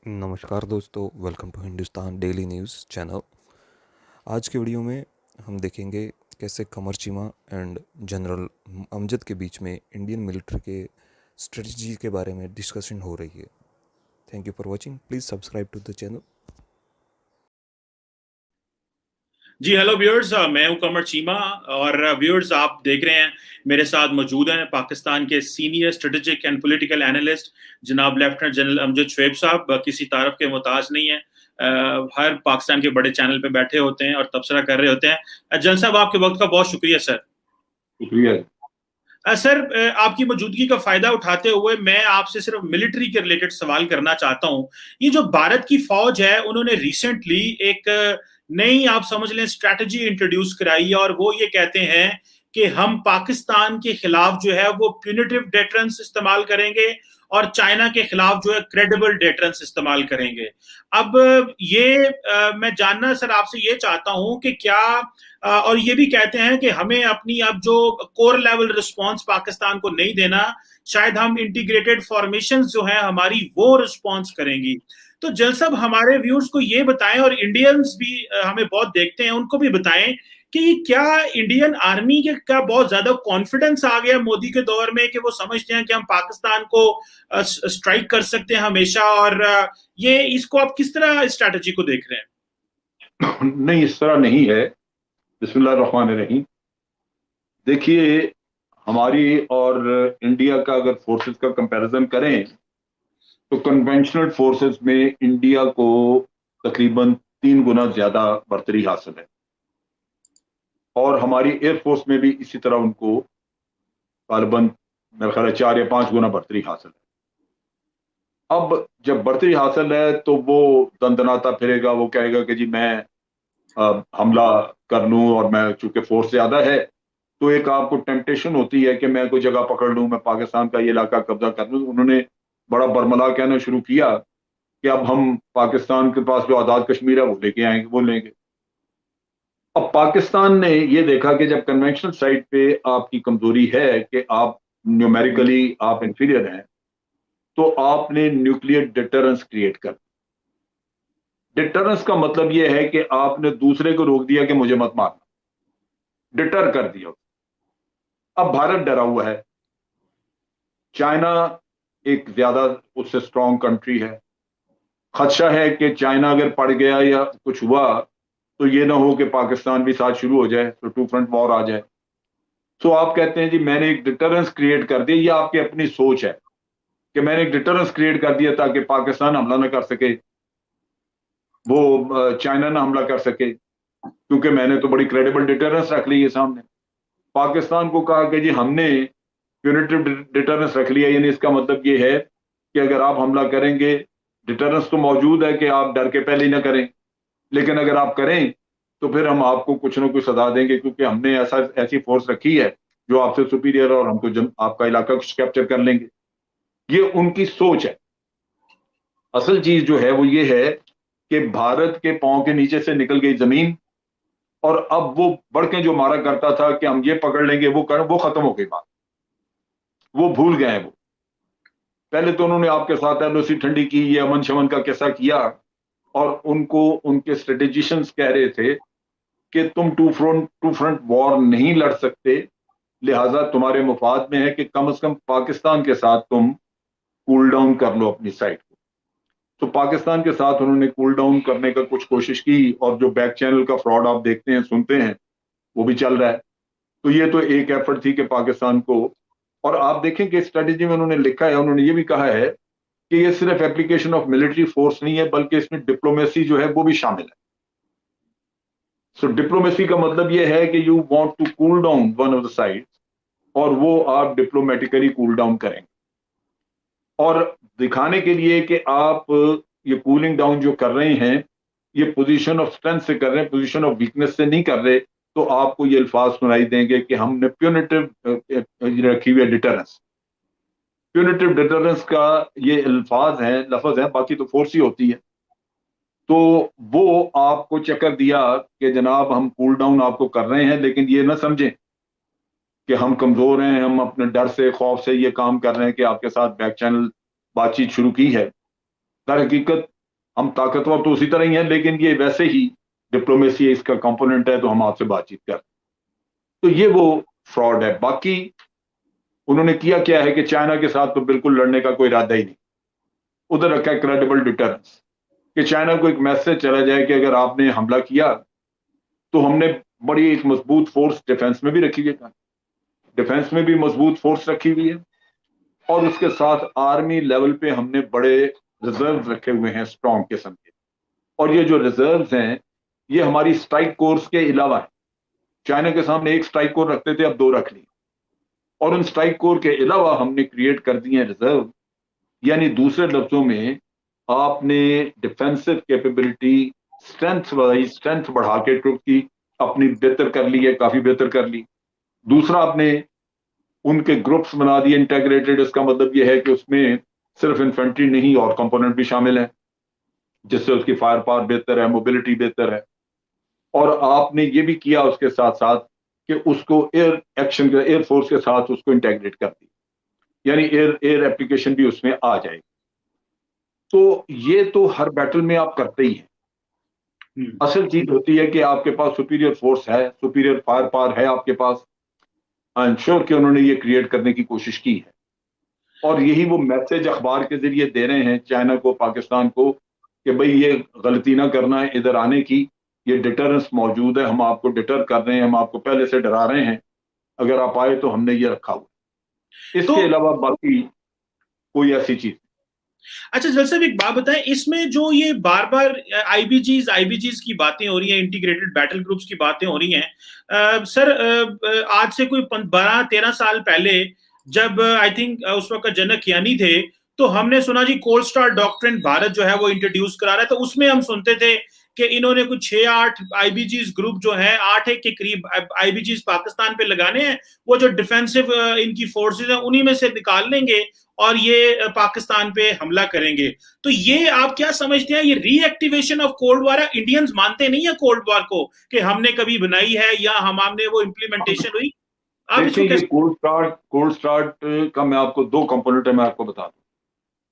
नमस्कार दोस्तों, welcome to Hindustan daily news channel. आज के वीडियो में हम देखेंगे कैसे कमर चीमा एंड जनरल अमजद के बीच में इंडियन मिलिट्री के स्ट्रेटजी के बारे में डिस्कशन हो रही है। Thank you for watching, please subscribe to the channel. जी हेलो व्यूअर्स, मैं हूं कमर चीमा। और व्यूअर्स, आप देख रहे हैं मेरे साथ मौजूद हैं पाकिस्तान के senior strategic and political analyst जनाब लेफ्टिनेंट जनरल अमजद शुएब साहब। किसी तारफ के मोहताज नहीं है, हर पाकिस्तान के बड़े चैनल पे बैठे होते हैं और तबसरा कर रहे होते हैं। जनरल साहब, आपके वक्त का बहुत शुक्रिया सर। शुक्रिया। सर, आपकी मौजूदगी का फायदा उठाते हुए मैं आपसे सिर्फ मिलिट्री के रिलेटेड सवाल करना चाहता हूं। ये जो भारत की फौज है, उन्होंने रिसेंटली एक नई, आप समझ लें, स्ट्रैटेजी इंट्रोड्यूस कराई है और वो ये कहते हैं कि हम पाकिस्तान के खिलाफ जो है वो प्यूनिटिव डेटरेंस इस्तेमाल करेंगे और चाइना के खिलाफ जो है क्रेडिबल डेटरेंस इस्तेमाल करेंगे। अब ये मैं जानना सर आपसे ये चाहता हूं कि क्या और ये भी कहते हैं कि हमें अपनी अब जो कोर लेवल रिस्पांस पाकिस्तान को नहीं देना, शायद हम इंटीग्रेटेड फॉर्मेशन जो है हमारी वो रिस्पांस करेंगी। तो जल साहब, हमारे व्यूअर्स को ये बताएं और इंडियंस भी हमें बहुत देखते हैं, उनको भी बताएं कि क्या इंडियन आर्मी के का बहुत ज्यादा कॉन्फिडेंस आ गया मोदी के दौर में कि वो समझते हैं कि हम पाकिस्तान को स्ट्राइक कर सकते हैं हमेशा। और ये इसको आप किस तरह स्ट्रैटेजी को देख रहे हैं? नहीं, इस तरह नहीं है। बिस्मिल्लाह रहमान रहीम। देखिए, हमारी और इंडिया का अगर फोर्सेस का कंपैरिजन करें तो कन्वेंशनल फोर्सेस में इंडिया को तकरीबन 3 गुना ज्यादा बर्तरी हासिल है और हमारी एयरफोर्स में भी इसी तरह उनको गालिबन मेरे ख्याल 4 या 5 गुना बर्तरी हासिल है। अब जब बर्तरी हासिल है तो वो दंदनाता फिरेगा, वो कहेगा कि जी मैं हमला कर लूं और मैं चूंकि फोर्स ज्यादा है तो एक आपको टेम्पटेशन होती है कि मैं कोई जगह पकड़ लूं, मैं पाकिस्तान का ये इलाका कब्जा कर लूं। उन्होंने बड़ा बरमला कहना शुरू किया कि अब हम पाकिस्तान के पास जो आज़ाद कश्मीर है वो लेके आएंगे, वो लेंगे। अब पाकिस्तान ने ये देखा कि जब कन्वेंशनल साइड पे आपकी कमजोरी है कि आप न्यूमेरिकली आप इंफीरियर हैं, तो आपने न्यूक्लियर डिटरेंस क्रिएट कर। डिटरेंस का मतलब यह है कि आपने दूसरे को रोक दिया कि मुझे मत मारना, डिटर कर दिया। अब भारत डरा हुआ है, चाइना एक ज्यादा उससे स्ट्रांग कंट्री है। खदशा है कि चाइना अगर पड़ गया या कुछ हुआ तो ये ना हो कि पाकिस्तान भी साथ शुरू हो जाए, तो टू फ्रंट वॉर आ जाए। तो आप कहते हैं जी मैंने एक डिटरेंस क्रिएट कर दिया। ये आपकी अपनी सोच है कि मैंने एक डिटरेंस क्रिएट कर दिया ताकि पाकिस्तान हमला ना कर सके, वो चाइना ना हमला कर सके, क्योंकि मैंने तो बड़ी क्रेडिबल डिटरेंस रख ली है सामने। पाकिस्तान को कहा कि जी हमने यूनिटिव डिटरेंस रख लिया, यानी इसका मतलब ये है कि अगर आप हमला करेंगे, डिटरेंस तो मौजूद है कि आप डर के पहले ही ना करें, लेकिन अगर आप करें तो फिर हम आपको कुछ ना कुछ सजा देंगे, क्योंकि हमने ऐसी फोर्स रखी है जो आपसे सुपीरियर है और हम तो आपका इलाका कैप्चर कर लेंगे। ये उनकी सोच है। असल चीज जो है वो ये है कि भारत के पांव के नीचे से निकल गई जमीन और अब वो बढ़ के जो मारा करता था कि हम ये पकड़ लेंगे वो खत्म हो गई बात। वो भूल गए हैं। वो पहले तो उन्होंने आपके साथ एलओसी ठंडी की, ये अमन शमन का किस्सा किया और उनको उनके स्ट्रेटेजिशियंस कह रहे थे कि तुम टू फ्रंट वॉर नहीं लड़ सकते, लिहाजा तुम्हारे मुफाद में है कि कम से कम पाकिस्तान के साथ तुम कूल डाउन कर लो अपनी साइड को। तो पाकिस्तान के साथ उन्होंने कूल डाउन करने का कुछ कोशिश की और जो बैक चैनल का फ्रॉड आप देखते हैं, सुनते हैं, वो भी चल रहा है। तो ये तो एक एफर्ट थी कि पाकिस्तान को, और आप देखें कि स्ट्रेटेजी में उन्होंने लिखा है, उन्होंने ये भी कहा है कि ये सिर्फ एप्लीकेशन ऑफ मिलिट्री फोर्स नहीं है बल्कि इसमें डिप्लोमेसी जो है वो भी शामिल है। सो डिप्लोमेसी का मतलब ये है कि you want to cool down one of the side और वो आप डिप्लोमेटिकली कूल डाउन करेंगे और दिखाने के लिए कि आप ये कूलिंग डाउन जो कर रहे हैं ये पोजीशन ऑफ स्ट्रेंथ से कर रहे हैं, पोजीशन ऑफ वीकनेस से नहीं कर रहे। तो आपको ये अल्फाज सुनाई देंगे कि हमने प्यूनिटिव रखी हुई है डिटरेंस। प्यूनिटिव डिटरेंस का ये अल्फाज है, लफ्ज है, बाकी तो फोर्स ही होती है। तो वो आपको चक्कर दिया कि जनाब हम कूल डाउन आपको कर रहे हैं, लेकिन ये ना समझें कि हम कमजोर हैं, हम अपने डर से खौफ से ये काम कर रहे हैं कि आपके साथ बैक चैनल बातचीत शुरू की है। दर हकीकत हम ताकतवर तो उसी तरह ही हैं, लेकिन ये वैसे ही डिप्लोमेसी इसका कंपोनेंट है, तो हम आपसे बातचीत करते हैं। तो ये वो फ्रॉड है। बाकी उन्होंने किया क्या है कि चाइना के साथ तो बिल्कुल लड़ने का कोई इरादा ही नहीं, उधर रखा है क्रेडिबल डिटरेंस, कि चाइना को एक मैसेज चला जाए कि अगर आपने हमला किया तो हमने बड़ी एक मजबूत फोर्स डिफेंस में भी रखी हुई है, डिफेंस में भी मजबूत फोर्स रखी हुई है, और उसके साथ आर्मी लेवल पे हमने बड़े रिजर्व रखे हुए हैं, स्ट्रॉन्ग किस्म के। और ये जो रिजर्व्स हैं ये हमारी स्ट्राइक कोर्स के अलावा है। चाइना के सामने एक स्ट्राइक कोर रखते थे, अब 2 रख ली, और उन स्ट्राइक कोर के अलावा हमने क्रिएट कर दिए रिजर्व। यानी दूसरे लफ्जों में आपने डिफेंसिव कैपेबिलिटी स्ट्रेंथ बढ़ा के ट्रुप की अपनी बेहतर कर ली है, काफी बेहतर कर ली। दूसरा, आपने उनके ग्रुप्स बना दिए इंटेग्रेटेड। इसका मतलब यह है कि उसमें सिर्फ इन्फेंट्री नहीं और कंपोनेंट भी शामिल है, जिससे उसकी फायर पावर बेहतर है, मोबिलिटी बेहतर है। और आपने ये भी किया उसके साथ साथ कि उसको एयर एक्शन के, एयर फोर्स के साथ उसको इंटेग्रेट कर दिया, यानी एयर एप्लीकेशन भी उसमें आ जाएगी। तो ये तो हर बैटल में आप करते ही हैं। असल चीज होती है कि आपके पास सुपीरियर फोर्स है, सुपीरियर फायर पावर है आपके पास। आई एम श्योर कि उन्होंने ये क्रिएट करने की कोशिश की है, और यही वो मैसेज अखबार के जरिए दे रहे हैं चाइना को, पाकिस्तान को, कि भाई ये गलती ना करना है इधर आने की, ये डिटरेंस मौजूद है, हम आपको डिटर कर रहे हैं, हम आपको पहले से डरा रहे हैं, अगर आप आए तो हमने ये रखा हुआ। इसके अलावा बाकी कोई ऐसी चीज। अच्छा जल साहब, एक बात बताएं, इसमें जो ये बार बार आईबीजीज की बातें हो रही हैं, इंटीग्रेटेड बैटल ग्रुप्स की बातें हो रही हैं, सर आज से कोई 12-13 साल पहले जब आई थिंक उस वक्त जनक यानी थे, तो हमने सुना जी कोल्ड स्टार डॉक्ट्रिन भारत जो है वो इंट्रोड्यूस करा रहा है। तो उसमें हम सुनते थे कि इन्होंने कुछ 6-8 आईबीजीज ग्रुप जो है 8 के करीब आईबीजीज पाकिस्तान पे लगाने हैं, वो जो डिफेंसिव इनकी फोर्सेज हैं उन्हीं में से निकाल लेंगे और ये पाकिस्तान पे हमला करेंगे। तो ये आप क्या समझते हैं, ये रीएक्टिवेशन ऑफ कोल्ड वॉर है? इंडियंस मानते नहीं है कोल्ड वॉर को कि हमने कभी बनाई है या हमने वो इम्प्लीमेंटेशन हुई? आप इसको देखिए, ये कैसे? कोल्ड स्टार्ट का मैं आपको 2 कंपोनेंट है, मैं आपको बता दूं।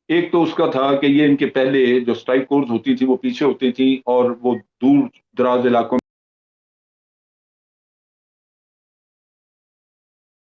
एक तो उसका था कि ये इनके पहले जो स्ट्राइक कोर्स होती थी वो पीछे होती थी, और वो दूर दराज इलाकों